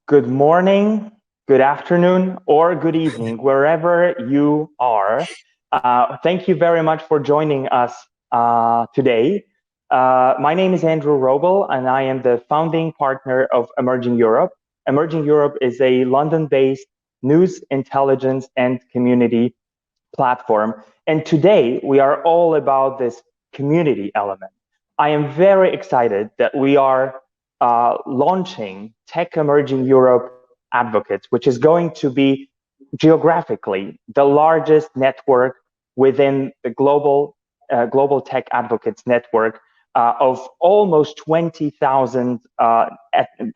good morning, good afternoon, or good evening, wherever you are. Thank you very much for joining us today. My name is Andrew Robel, and I am the founding partner of Emerging Europe. Emerging Europe is a London-based news, intelligence, and community platform. And today we are all about this community element. I am very excited that we are launching Tech Emerging Europe Advocates, which is going to be geographically the largest network within the global tech advocates network of almost 20,000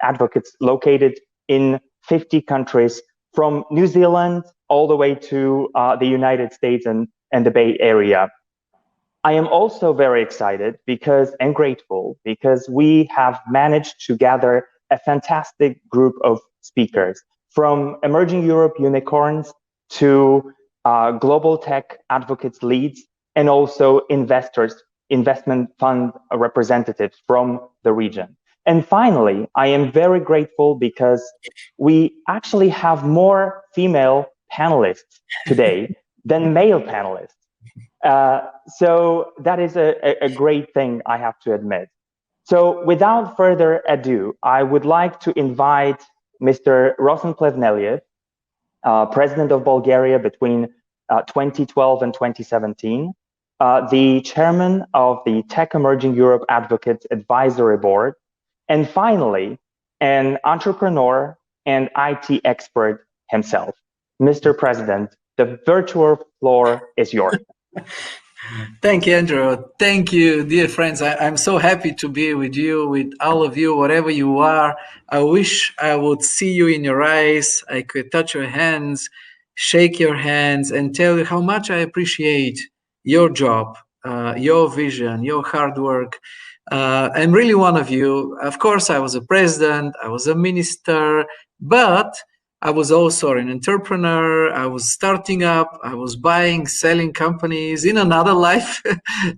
advocates located in 50 countries, from New Zealand all the way to the United States and the Bay Area. I am also very excited and grateful because we have managed to gather a fantastic group of speakers, from Emerging Europe unicorns to global tech advocates leads, and also investment fund representatives from the region. And finally, I am very grateful because we actually have more female panelists today than male panelists. So that is a great thing, I have to admit. So without further ado, I would like to invite Mr. Rosen Plevneliev, President of Bulgaria between 2012 and 2017, the Chairman of the Tech Emerging Europe Advocates Advisory Board, and finally, an entrepreneur and IT expert himself. Mr. President, the virtual floor is yours. Thank you, Andrew. Thank you, dear friends. I'm so happy to be with you, with all of you, wherever you are. I wish I would see you in your eyes. I could touch your hands, shake your hands, and tell you how much I appreciate your job, your vision, your hard work. I'm really one of you. Of course, I was a president, I was a minister, but I was also an entrepreneur. I was starting up. I was buying, selling companies in another life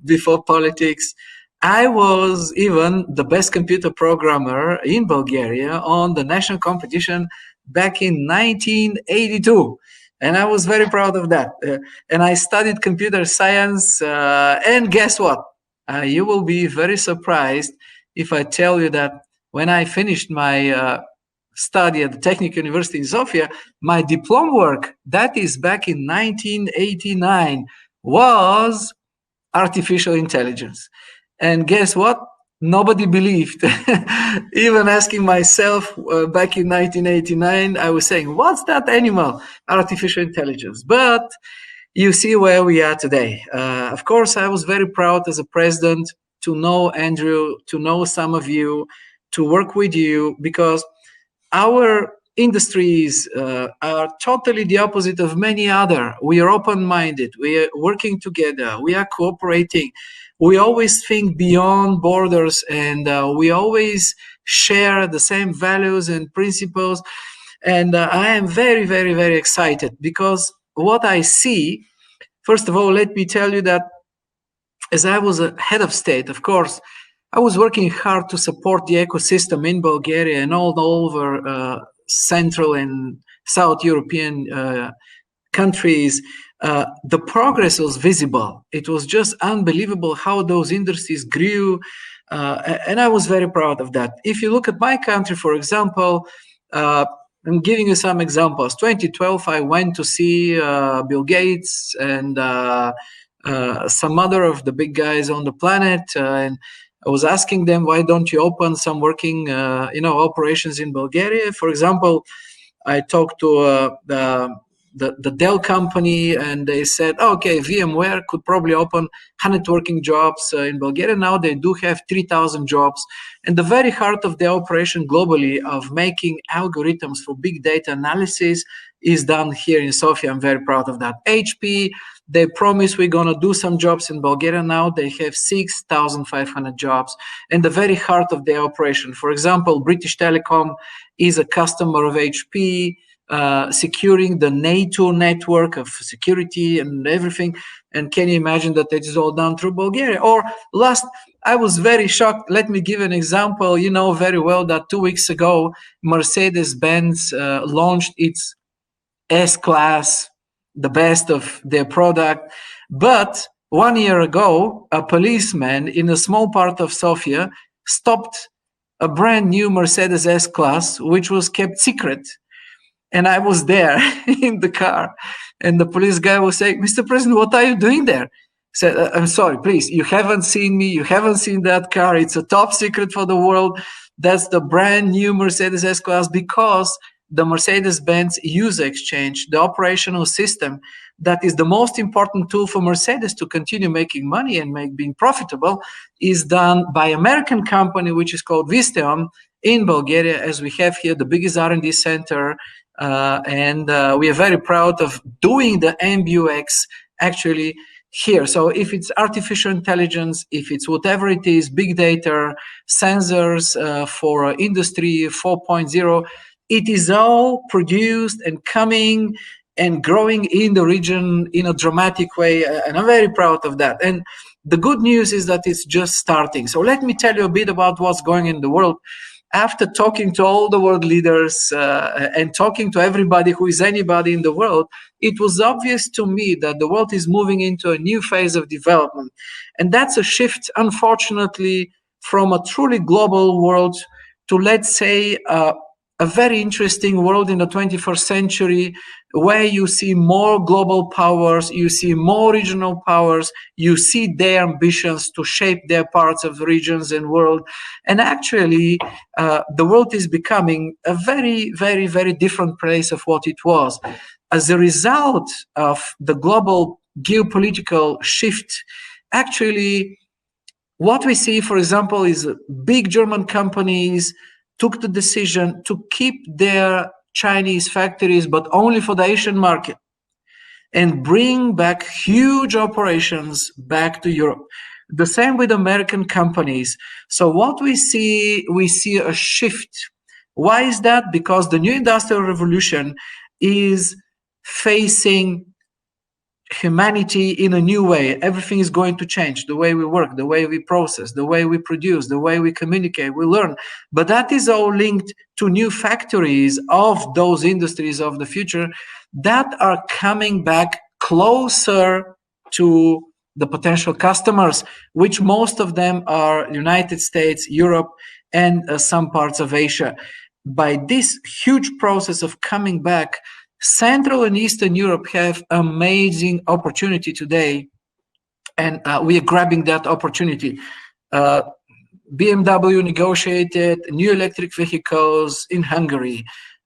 before politics. I was even the best computer programmer in Bulgaria on the national competition back in 1982. And I was very proud of that. And I studied computer science. And guess what? You will be very surprised if I tell you that when I finished my study at the Technical University in Sofia, my diploma work, that is back in 1989, was artificial intelligence. And guess what? Nobody believed. Even asking myself back in 1989, I was saying, what's that animal? Artificial intelligence. But you see where we are today. Of course, I was very proud as a president to know Andrew, to know some of you, to work with you, because our industries are totally the opposite of many other. We are open-minded. We are working together. We are cooperating. We always think beyond borders, and we always share the same values and principles. And I am very, very, very excited because what I see, first of all, let me tell you that as I was a head of state, of course, I was working hard to support the ecosystem in Bulgaria and all over Central and South European countries. The progress was visible. It was just unbelievable how those industries grew. And I was very proud of that. If you look at my country, for example, I'm giving you some examples. 2012, I went to see Bill Gates and some other of the big guys on the planet, and I was asking them, why don't you open some working, operations in Bulgaria? For example, I talked to the Dell company, and they said, okay, VMware could probably open 100 working jobs in Bulgaria. Now they do have 3,000 jobs. And the very heart of the operation globally of making algorithms for big data analysis is done here in Sofia. I'm very proud of that. HP, they promised we're going to do some jobs in Bulgaria. Now they have 6,500 jobs. And the very heart of the operation, for example, British Telecom is a customer of HP, securing the NATO network of security and everything. And can you imagine that it is all done through Bulgaria? Or last I was very shocked. Let me give an example. You know very well that 2 weeks ago, Mercedes-Benz launched its S-Class, the best of their product. But 1 year ago, a policeman in a small part of Sofia stopped a brand new Mercedes S-Class, which was kept secret. And I was there in the car, and the police guy was saying, "Mr. President, what are you doing there?" I said, "I'm sorry, please, you haven't seen me, you haven't seen that car, it's a top secret for the world. That's the brand new Mercedes S-Class," because the Mercedes-Benz user exchange, the operational system that is the most important tool for Mercedes to continue making money and being profitable, is done by American company, which is called Visteon in Bulgaria, as we have here the biggest R&D center. And we are very proud of doing the MBUX actually here. So if it's artificial intelligence, if it's whatever it is, big data, sensors for industry 4.0, it is all produced and coming and growing in the region in a dramatic way. And I'm very proud of that. And the good news is that it's just starting. So let me tell you a bit about what's going in the world. After talking to all the world leaders and talking to everybody who is anybody in the world, it was obvious to me that the world is moving into a new phase of development. And that's a shift, unfortunately, from a truly global world to, let's say, a very interesting world in the 21st century, where you see more global powers, you see more regional powers, you see their ambitions to shape their parts of the regions and world. And actually, the world is becoming a very, very, very different place of what it was. As a result of the global geopolitical shift, actually, what we see, for example, is big German companies took the decision to keep their Chinese factories, but only for the Asian market, and bring back huge operations back to Europe. The same with American companies. So what we see a shift. Why is that? Because the new industrial revolution is facing humanity in a new way. Everything is going to change. The way we work, the way we process, the way we produce, the way we communicate, we learn. But that is all linked to new factories of those industries of the future that are coming back closer to the potential customers, which most of them are United States, Europe, and some parts of Asia. By this huge process of coming back, Central and Eastern Europe have amazing opportunity today, and we are grabbing that opportunity. BMW negotiated new electric vehicles in Hungary.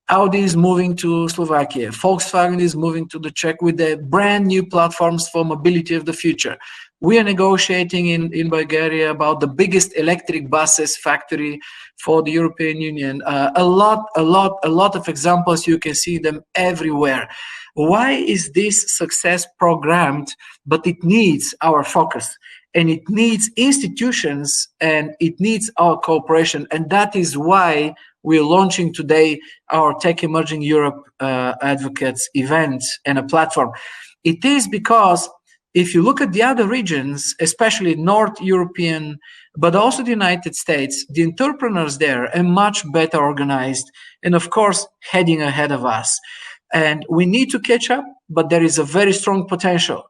Audi is moving to Slovakia. Volkswagen is moving to the Czech with their brand new platforms for mobility of the future. We are negotiating in Bulgaria about the biggest electric buses factory for the European Union. A lot of examples. You can see them everywhere. Why is this success programmed? But it needs our focus, and it needs institutions, and it needs our cooperation. And that is why we're launching today our Tech Emerging Europe Advocates event and a platform. It is because if you look at the other regions, especially North European, but also the United States, the entrepreneurs there are much better organized and, of course, heading ahead of us. And we need to catch up, but there is a very strong potential.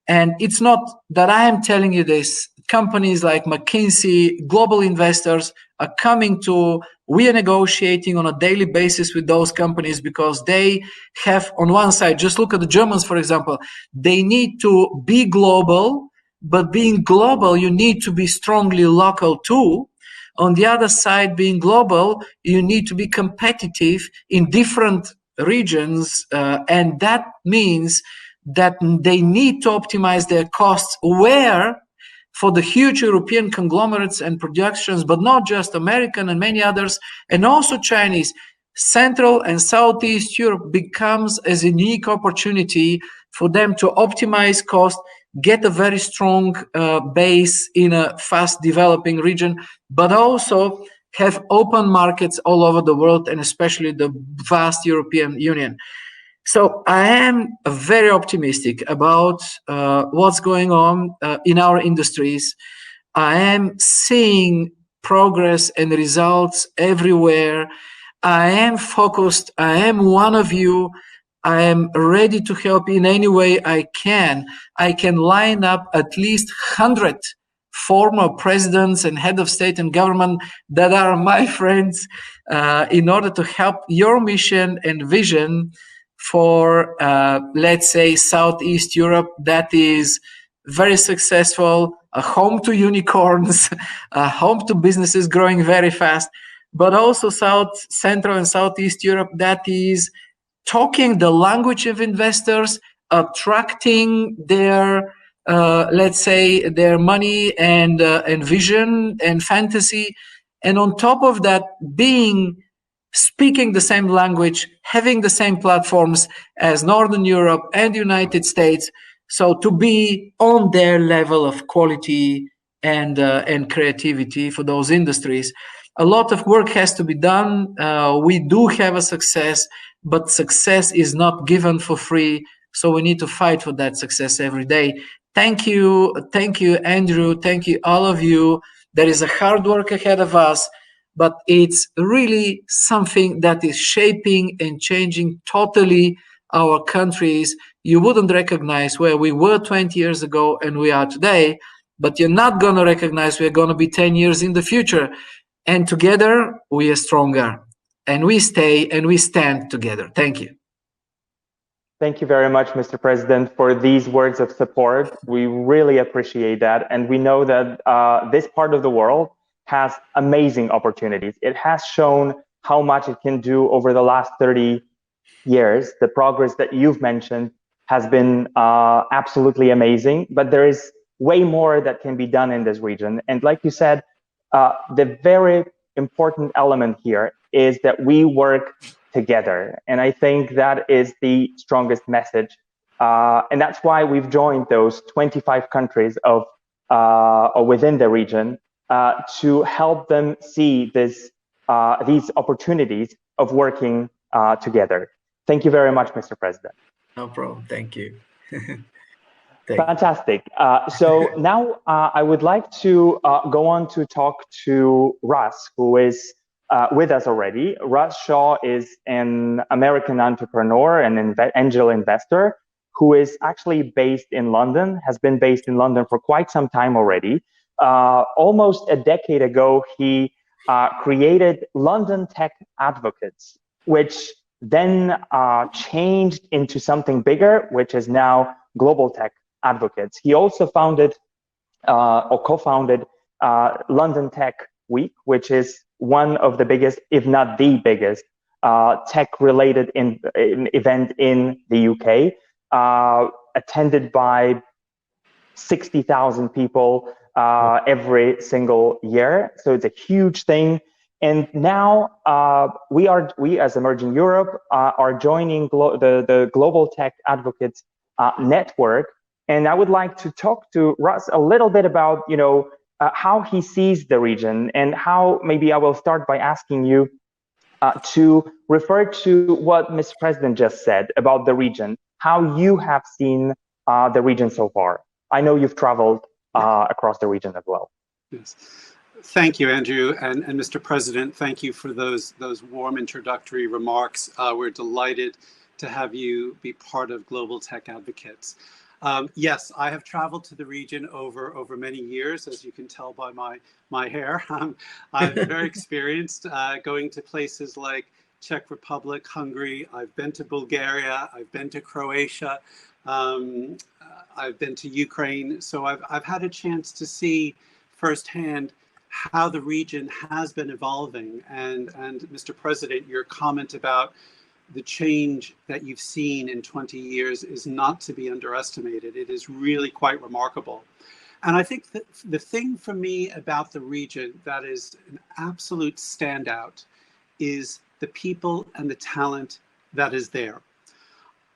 And it's not that I am telling you this. Companies like McKinsey, global investors are coming to, we are negotiating on a daily basis with those companies because they have, on one side, just look at the Germans, for example, they need to be global, but being global, you need to be strongly local too. On the other side, being global, you need to be competitive in different regions, and that means that they need to optimize their costs where for the huge European conglomerates and productions, but not just American and many others, and also Chinese, Central and Southeast Europe becomes a unique opportunity for them to optimize cost, get a very strong base in a fast developing region, but also have open markets all over the world, and especially the vast European Union. So I am very optimistic about what's going on in our industries. I am seeing progress and results everywhere. I am focused. I am one of you. I am ready to help in any way I can. I can line up at least 100 former presidents and head of state and government that are my friends in order to help your mission and vision for, let's say, Southeast Europe that is very successful, a home to unicorns, a home to businesses growing very fast, but also South Central and Southeast Europe that is talking the language of investors, attracting their let's say their money and vision and fantasy, and on top of that, speaking the same language, having the same platforms as Northern Europe and United States, so to be on their level of quality and creativity for those industries. A lot of work has to be done. We do have a success, but success is not given for free. So we need to fight for that success every day. Thank you, Andrew. Thank you, all of you. There is a hard work ahead of us, but it's really something that is shaping and changing totally our countries. You wouldn't recognize where we were 20 years ago and we are today, but you're not going to recognize we're going to be 10 years in the future. And together we are stronger, and we stay and we stand together. Thank you. Thank you very much, Mr. President, for these words of support. We really appreciate that. And we know that this part of the world has amazing opportunities. It has shown how much it can do over the last 30 years. The progress that you've mentioned has been absolutely amazing, but there is way more that can be done in this region. And like you said, the very important element here is that we work together. And I think that is the strongest message. And that's why we've joined those 25 countries of within the region to help them see these opportunities of working together. Thank you very much, Mr. President. No problem. Thank you. Fantastic. So now I would like to go on to talk to Russ, who is with us already. Russ Shaw is an American entrepreneur and angel investor who is actually based in London, has been based in London for quite some time already. Almost a decade ago, he created London Tech Advocates, which then changed into something bigger, which is now Global Tech Advocates. He also founded or co-founded London Tech Week, which is one of the biggest, if not the biggest, tech-related event in the UK, attended by 60,000 people every single year. So it's a huge thing. And now we as Emerging Europe are joining the Global Tech Advocates network. And I would like to talk to Russ a little bit about, how he sees the region, and how maybe I will start by asking you to refer to what Mr. President just said about the region, how you have seen the region so far. I know you've traveled across the region as well. Yes. Thank you, Andrew, and Mr. President. Thank you for those warm introductory remarks. We're delighted to have you be part of Global Tech Advocates. Yes, I have traveled to the region over many years, as you can tell by my hair. I've been very experienced going to places like Czech Republic, Hungary. I've been to Bulgaria. I've been to Croatia. I've been to Ukraine. So I've had a chance to see firsthand how the region has been evolving. And Mr. President, your comment about the change that you've seen in 20 years is not to be underestimated. It is really quite remarkable. And I think that the thing for me about the region that is an absolute standout is the people and the talent that is there.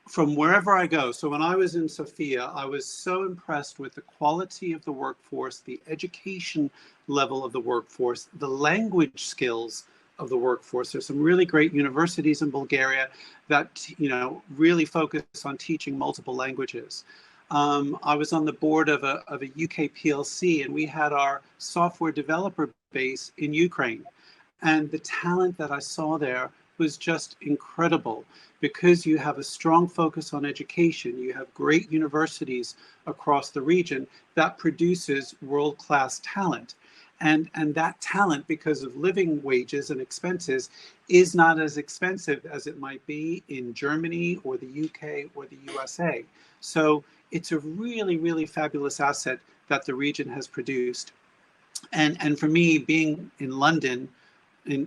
From wherever I go, so when I was in Sofia, I was so impressed with the quality of the workforce, the education level of the workforce, the language skills of the workforce. There's some really great universities in Bulgaria that really focus on teaching multiple languages. I was on the board of a UK PLC, and we had our software developer base in Ukraine. And the talent that I saw there was just incredible, because you have a strong focus on education. You have great universities across the region that produces world-class talent. And that talent, because of living wages and expenses, is not as expensive as it might be in Germany or the UK or the USA. So it's a really, really fabulous asset that the region has produced. And for me, being in London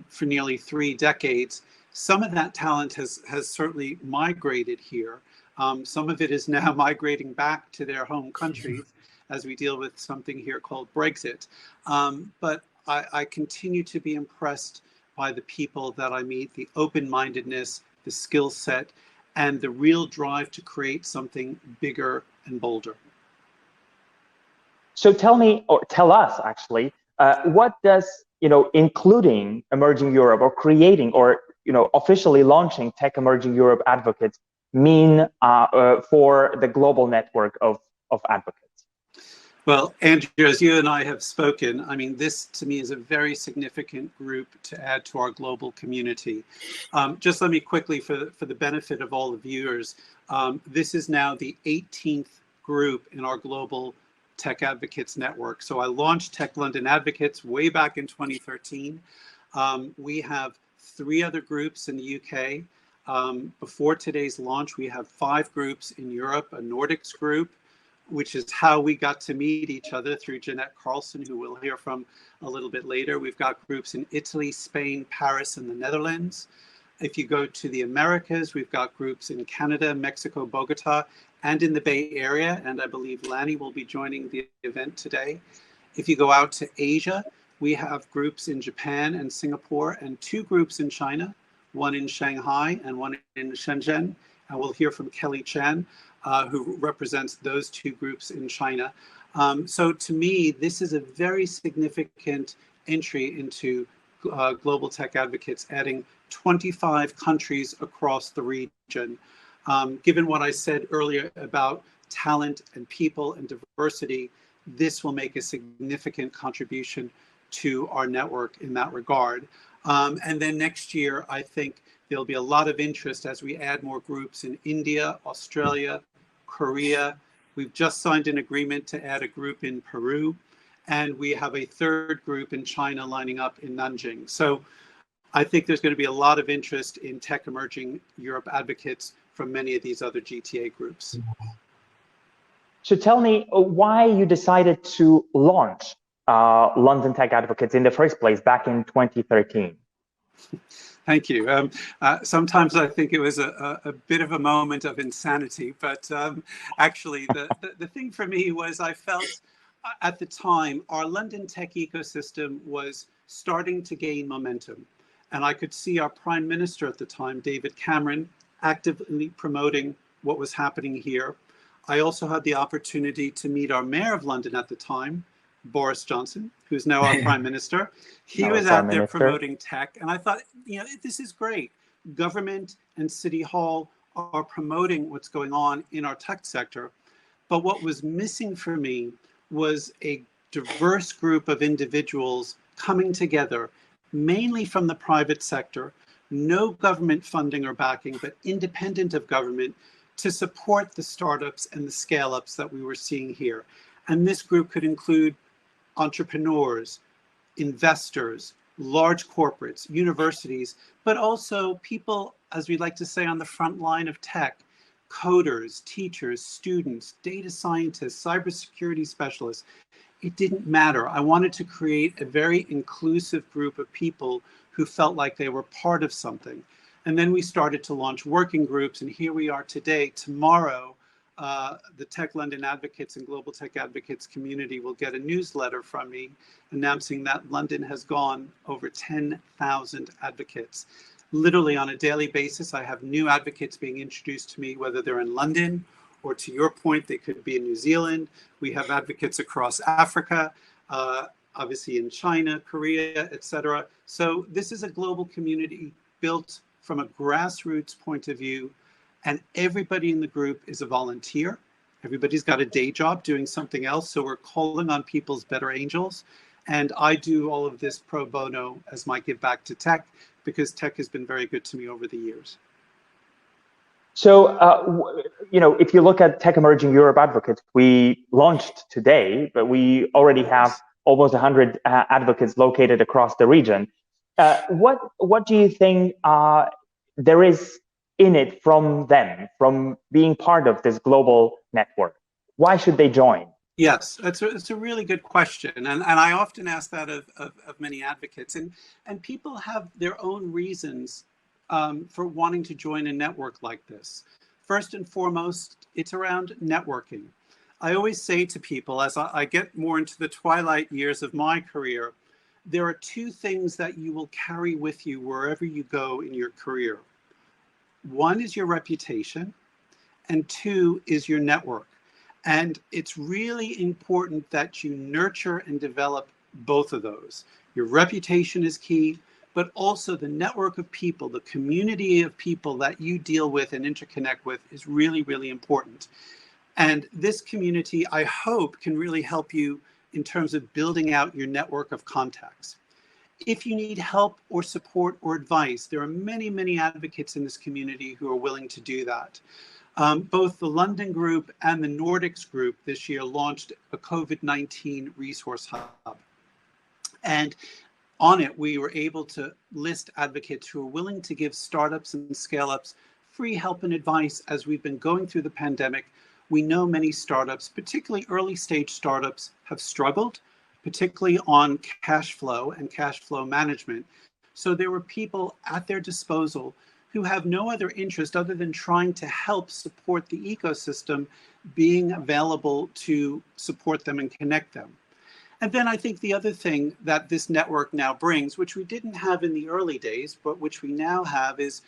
for nearly 3 decades, some of that talent has certainly migrated here. Some of it is now migrating back to their home countries as we deal with something here called Brexit. But I continue to be impressed by the people that I meet, the open-mindedness, the skill set, and the real drive to create something bigger and bolder. So tell me, or tell us actually, what does, including Emerging Europe, or creating, or officially launching Tech Emerging Europe Advocates mean for the global network of advocates? Well, Andrew, as you and I have spoken, I mean, this to me is a very significant group to add to our global community. Just let me quickly, for the benefit of all the viewers, this is now the 18th group in our global Tech Advocates Network. So I launched Tech London Advocates way back in 2013. We have 3 other groups in the UK. Before today's launch, we have 5 groups in Europe, a Nordics group, which is how we got to meet each other through Jeanette Carlson, who we'll hear from a little bit later. We've got groups in Italy, Spain, Paris, and the Netherlands. If you go to the Americas, we've got groups in Canada, Mexico, Bogota, and in the Bay Area. And I believe Lanny will be joining the event today. If you go out to Asia, we have groups in Japan and Singapore, and 2 groups in China, one in Shanghai and one in Shenzhen. And we'll hear from Kelly Chan, who represents those 2 groups in China. So to me, this is a very significant entry into Global Tech Advocates, adding 25 countries across the region. Given what I said earlier about talent and people and diversity, this will make a significant contribution to our network in that regard. And then next year, I think there'll be a lot of interest as we add more groups in India, Australia, Korea. We've just signed an agreement to add a group in Peru, and we have a 3rd group in China lining up in Nanjing. So I think there's going to be a lot of interest in Tech Emerging Europe Advocates from many of these other GTA groups. So tell me why you decided to launch London Tech Advocates in the first place back in 2013. Thank you. Sometimes I think it was a bit of a moment of insanity, but actually the thing for me was I felt at the time our London tech ecosystem was starting to gain momentum. And I could see our Prime Minister at the time, David Cameron, actively promoting what was happening here. I also had the opportunity to meet our Mayor of London at the time, Boris Johnson, who's now our Prime Minister. He was out there promoting tech, and I thought, this is great. Government and City Hall are promoting what's going on in our tech sector. But what was missing for me was a diverse group of individuals coming together, mainly from the private sector, no government funding or backing, but independent of government, to support the startups and the scale-ups that we were seeing here. And this group could include entrepreneurs, investors, large corporates, universities, but also people, as we like to say, on the front line of tech, coders, teachers, students, data scientists, cybersecurity specialists. It didn't matter. I wanted to create a very inclusive group of people who felt like they were part of something. And then we started to launch working groups, and here we are today. Tomorrow, the Tech London Advocates and Global Tech Advocates community will get a newsletter from me announcing that London has gone over 10,000 advocates. Literally on a daily basis, I have new advocates being introduced to me, whether they're in London or, to your point, they could be in New Zealand. We have advocates across Africa, obviously in China, Korea, etc. So this is a global community built from a grassroots point of view, and everybody in the group is a volunteer. Everybody's got a day job doing something else. So we're calling on people's better angels. And I do all of this pro bono as my give back to tech, because tech has been very good to me over the years. So, if you look at Tech Emerging Europe Advocates, we launched today, but we already have almost 100 advocates located across the region. What do you think there is in it from them, from being part of this global network? Why should they join? Yes, it's a really good question. And I often ask that of many advocates. And people have their own reasons for wanting to join a network like this. First and foremost, it's around networking. I always say to people, as I get more into the twilight years of my career, there are two things that you will carry with you wherever you go in your career. One is your reputation, and two is your network. And it's really important that you nurture and develop both of those. Your reputation is key, but also the network of people, the community of people that you deal with and interconnect with is really, really important. And this community, I hope, can really help you in terms of building out your network of contacts. If you need help or support or advice, there are many, many advocates in this community who are willing to do that. Both the London group and the Nordics group this year launched a COVID-19 resource hub. And on it, we were able to list advocates who are willing to give startups and scale-ups free help and advice as we've been going through the pandemic. We know many startups, particularly early stage startups, have struggled, particularly on cash flow and cash flow management. So there were people at their disposal who have no other interest other than trying to help support the ecosystem, being available to support them and connect them. And then I think the other thing that this network now brings, which we didn't have in the early days, but which we now have, is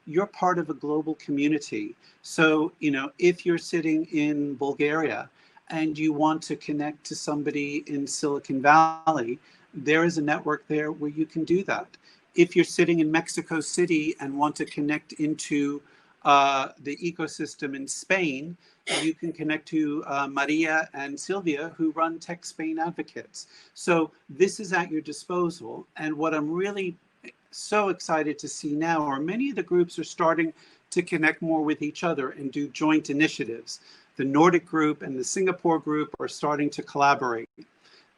you're part of a global community. So, if you're sitting in Bulgaria and you want to connect to somebody in Silicon Valley, there is a network there where you can do that. If you're sitting in Mexico City and want to connect into the ecosystem in Spain, you can connect to Maria and Silvia, who run Tech Spain Advocates. So this is at your disposal. And what I'm really so excited to see now are many of the groups are starting to connect more with each other and do joint initiatives. The Nordic group and the Singapore group are starting to collaborate.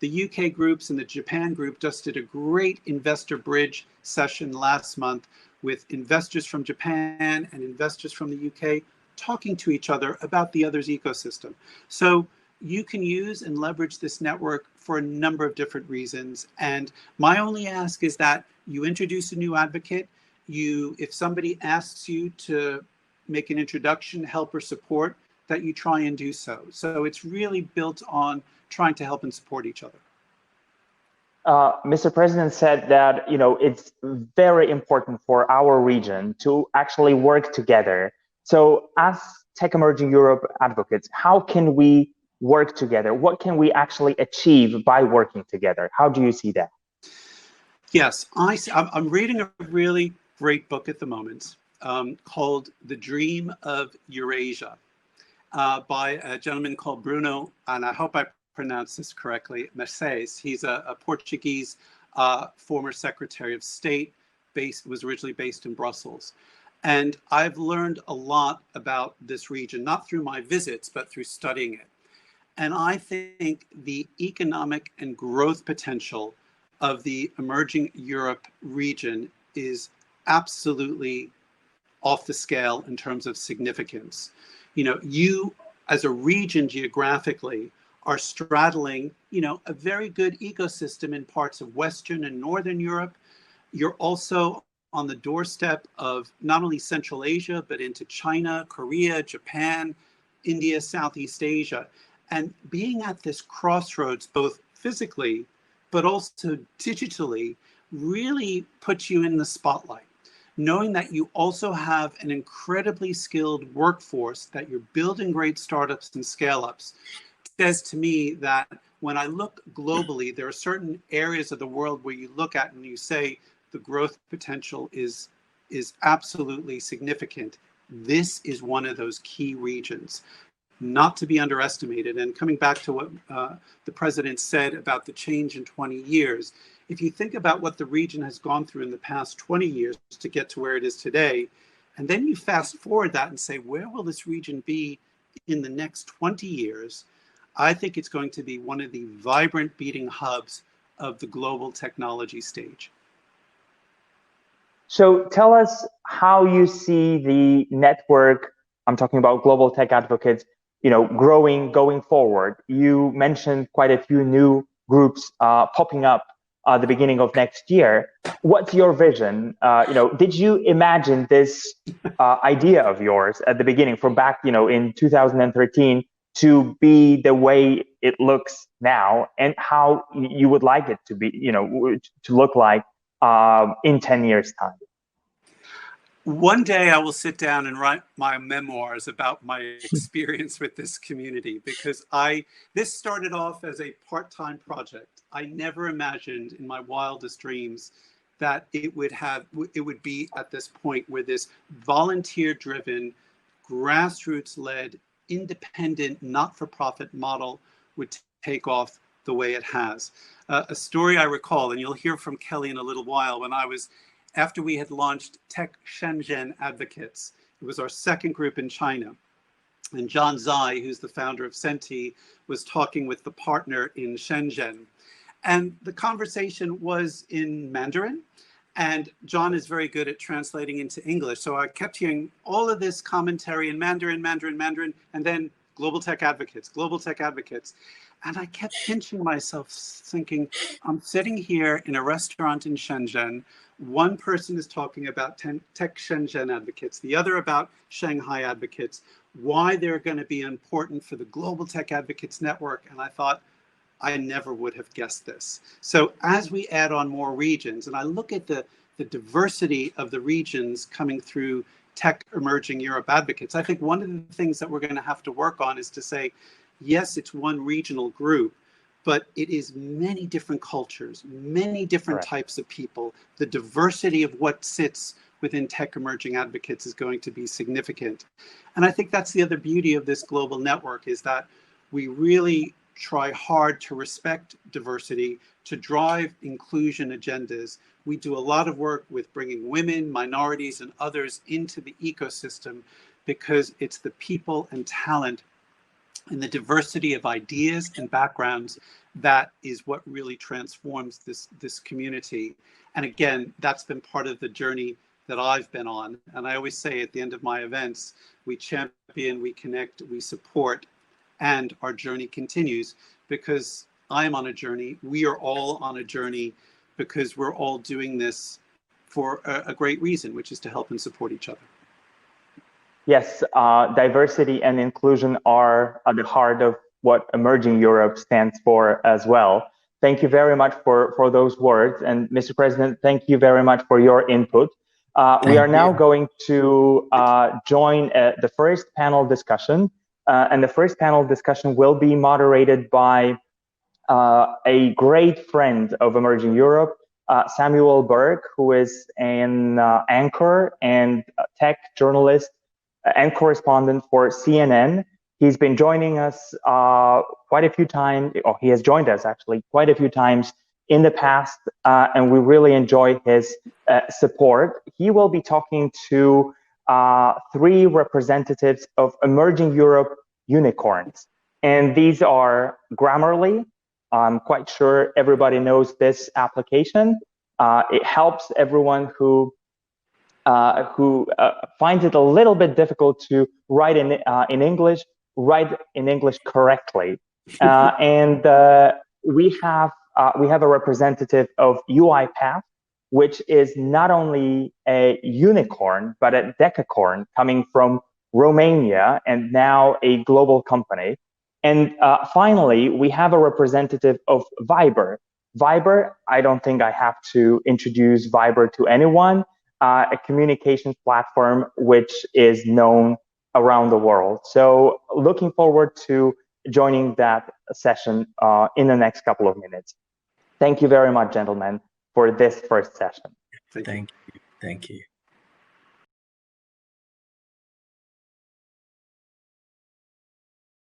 The UK groups and the Japan group just did a great investor bridge session last month with investors from Japan and investors from the UK talking to each other about the other's ecosystem. So you can use and leverage this network for a number of different reasons. And my only ask is that you introduce a new advocate. If somebody asks you to make an introduction, help or support, that you try and do so. So it's really built on trying to help and support each other. Mr. President said that it's very important for our region to actually work together. So as Tech Emerging Europe advocates, how can we work together? What can we actually achieve by working together? How do you see that? Yes, I'm reading a really great book at the moment called The Dream of Eurasia by a gentleman called Bruno, and I hope I pronounce this correctly, Mercedes. He's a Portuguese former Secretary of State, was originally based in Brussels. And I've learned a lot about this region, not through my visits, but through studying it. And I think the economic and growth potential of the emerging Europe region is absolutely off the scale in terms of significance. You as a region geographically are straddling, a very good ecosystem in parts of Western and Northern Europe. You're also on the doorstep of not only Central Asia, but into China, Korea, Japan, India, Southeast Asia. And being at this crossroads, both physically, but also digitally, really puts you in the spotlight. Knowing that you also have an incredibly skilled workforce, that you're building great startups and scale-ups, says to me that when I look globally, there are certain areas of the world where you look at and you say the growth potential is absolutely significant. This is one of those key regions. not to be underestimated. And coming back to what the president said about the change in 20 years, if you think about what the region has gone through in the past 20 years to get to where it is today, and then you fast forward that and say, where will this region be in the next 20 years? I think it's going to be one of the vibrant beating hubs of the global technology stage. So tell us how you see the network, I'm talking about Global Tech Advocates, growing going forward. You mentioned quite a few new groups popping up at the beginning of next year. What's your vision? Did you imagine this idea of yours at the beginning, from back, in 2013, to be the way it looks now, and how you would like it to be, to look like in 10 years' time? One day I will sit down and write my memoirs about my experience with this community, because this started off as a part-time project. I never imagined in my wildest dreams that it would be at this point where this volunteer-driven, grassroots-led, independent, not-for-profit model would take off the way it has. A story I recall, and you'll hear from Kelly in a little while, after we had launched Tech Shenzhen Advocates. It was our second group in China. And John Zai, who's the founder of Senti, was talking with the partner in Shenzhen. And the conversation was in Mandarin. And John is very good at translating into English. So I kept hearing all of this commentary in Mandarin, and then Global Tech Advocates, Global Tech Advocates. And I kept pinching myself, thinking, I'm sitting here in a restaurant in Shenzhen. One person is talking about Tech Shenzhen Advocates, the other about Shanghai Advocates, why they're going to be important for the Global Tech Advocates Network. And I thought, I never would have guessed this. So as we add on more regions, and I look at the diversity of the regions coming through Tech Emerging Europe Advocates, I think one of the things that we're going to have to work on is to say, yes, it's one regional group, but it is many different cultures, many different types of people. The diversity of what sits within Tech Emerging Advocates is going to be significant. And I think that's the other beauty of this global network, is that we really try hard to respect diversity, to drive inclusion agendas. We do a lot of work with bringing women, minorities, and others into the ecosystem, because it's the people and talent and the diversity of ideas and backgrounds that is what really transforms this community. And again, that's been part of the journey that I've been on. And I always say at the end of my events, we champion, we connect, we support, and our journey continues, because I'm on a journey. We are all on a journey, because we're all doing this for a great reason, which is to help and support each other. Yes, diversity and inclusion are at the heart of what Emerging Europe stands for as well. Thank you very much for those words. And Mr. President, thank you very much for your input. We are now going to join the first panel discussion. And the first panel discussion will be moderated by a great friend of Emerging Europe, Samuel Berg, who is an anchor and tech journalist and correspondent for CNN. He's been joining us quite a few times, or he has joined us actually quite a few times in the past, and we really enjoy his support. He will be talking to 3 representatives of Emerging Europe unicorns. And these are Grammarly. I'm quite sure everybody knows this application. It helps everyone who finds it a little bit difficult to write in English, write in English correctly. And we have a representative of UiPath, which is not only a unicorn, but a decacorn coming from Romania, and now a global company. And finally, we have a representative of Viber. Viber, I don't think I have to introduce Viber to anyone. A communications platform which is known around the world. So looking forward to joining that session in the next couple of minutes. Thank you very much, gentlemen, for this first session. Thank you. Thank you.